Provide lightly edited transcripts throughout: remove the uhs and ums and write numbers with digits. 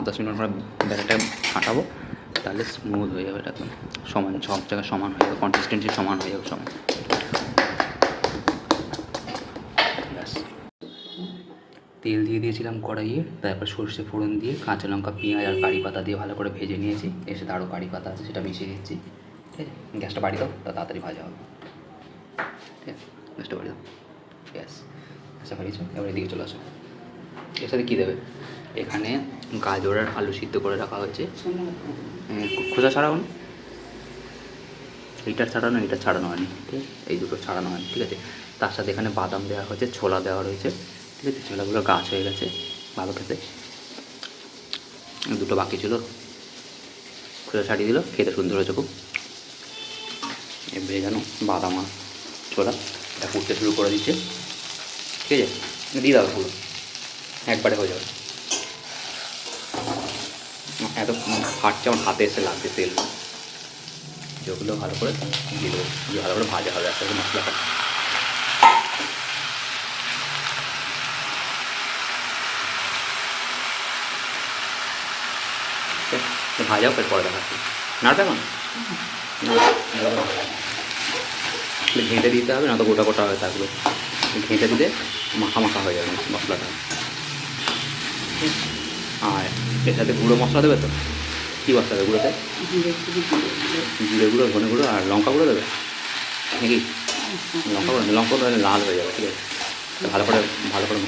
5-10 minute আমরা ব্যাটারটা ফাটাবো, তাহলে স্মুথ হয়ে যাবে, এটা একদম সমান, সব জায়গায় সমান হয়ে যাবে, কনসিস্টেন্সি সমান হয়ে যাবে সমান। ব্যাস, তেল দিয়ে দিয়েছিলাম কড়াইয়ে, তারপর সর্ষে ফোড়ন দিয়ে কাঁচা লঙ্কা, পেঁয়াজ আর কারি পাতা দিয়ে ভালো করে ভেজে নিয়েছি। এর সাথে আরও কারি পাতা আছে, সেটা মিশিয়ে দিচ্ছি। ঠিক আছে, গ্যাসটা বাড়ি দাও, তা তাড়াতাড়ি ভাজা হবে। ঠিক আছে, গ্যাসটা বাড়ি দাও। গ্যাস আচ্ছা বাড়িয়েছো, এবার এদিকে চলে আসো। এর সাথে কী দেবে? এখানে গাজর আর আলু সিদ্ধ করে রাখা হয়েছে, খোসা ছাড়াও না, এইটার ছাড়ানো, এইটা ছাড়ানো হয়নি, ঠিক আছে, এই দুটো ছাড়ানো হয়নি। ঠিক আছে, তার সাথে এখানে বাদাম দেওয়া হয়েছে, ছোলা দেওয়া রয়েছে। ঠিক আছে, ছোলাগুলো গাছ হয়ে গেছে ভালো খেতে, দুটো বাকি ছিল, খোসা ছাড়িয়ে দিল, খেতে সুন্দর হয়েছে খুব। এবারে জানো বাদাম আর ছোলা এটা ফুটতে শুরু করে দিচ্ছে। ঠিক আছে, দিয়ে দাও পুরো, একবারে হয়ে যাবে। এত ফাটছে, আমার হাতে এসে লাগছে তেল, যেগুলো ভালো করে দিয়ে দেবো, দিয়ে ভালো করে ভাজা হবে একটা মশলাটা। ভাজাও পরে দেখাচ্ছি, নাড়বে এখন ঘেঁটে দিতে হবে, না তো গোটা গোটা হবে, তারপরে ঘেঁটে দিলে মাখা মাখা হয়ে যাবে মশলাটা। আর এর সাথে গুঁড়ো মশলা দেবে তো, কী মশলা দেবে গুঁড়োতে? জিরে গুঁড়ো, ধনে গুঁড়ো আর লঙ্কা গুঁড়ো দেবে নাকি? লঙ্কা গুঁড়ো, লঙ্কা গুঁড়ো লাল হয়ে যাবে। ঠিক আছে, ভালো করে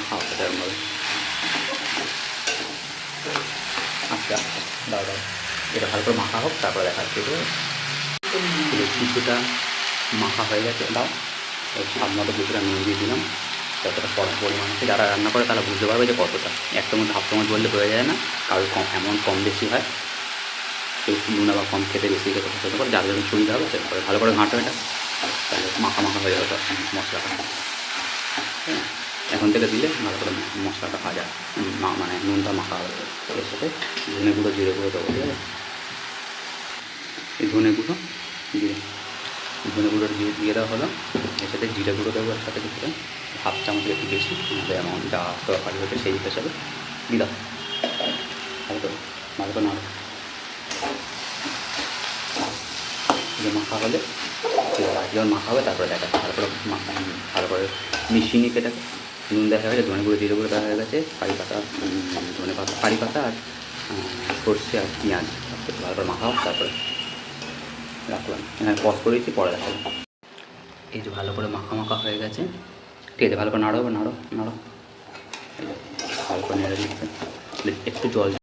খাওয়া হবে এরকমভাবে। আচ্ছা দাও দাও, এটা ভালো করে মাখা হোক, তারপরে দেখা যাচ্ছে। কিছুটা মাখা হয়ে গেছে, দাও স্বাদ মতো কিছুটা নুন দিয়ে দিলাম, যতটা পরিমাণ আছে। যারা রান্না করে তারা বুঝতে পারবে যে কতটা, এক চামচ হাফ চামচ বললে বোঝা যায় না, কারোর কম এমন কম বেশি হয়, কেউ নুন আবার কম খেতে বেশি খেতে পছন্দ করে, যার জন্য সুবিধা হবে সেটা করে ভালো করে ঘাঁটো এটা, তাহলে মাখা মাখা হয়ে যাবে মশলাটা। হ্যাঁ, এখন থেকে দিলে ভালো করে মশলাটা ভাজা, মানে নুনটা মাখা হবে। এর সাথে ধনে গুঁড়ো, জিরে গুঁড়ো দেবো। ঠিক আছে, এই ধনে গুঁড়ো দিয়ে দেওয়া হলো, এর সাথে জিরে গুঁড়ো দেবো এর সাথে কিছুটা, হাফ চামচের একটু বেশি, যেমন যা তরকারি হয়েছে সেই হিসাবে দিয়ে দাও। ভালো করে নাড়ো, মাখা হলে যখন মাখা হবে তারপরে দেখা ভালো করে ভালো করে মিশিয়ে নিতে। এটাকে নুন দেখা হয়ে গেছে, ধনে গুঁড়ো জিরে গুঁড়ো দেওয়া হয়ে গেছে, কারি পাতা, ধনে পাতা, কারি পাতা আর সর্ষে আর পেঁয়াজ ভালো করে মাখা হোক, তারপরে রাখলাম। হ্যাঁ, পজ করেছি, পরে দেখাবো। এই যে ভালো করে মাখা মাখা হয়ে গেছে। ঠিক আছে, ভালো করে নাড়ো, ভালো করে নেড়ে দিচ্ছে, একটু জল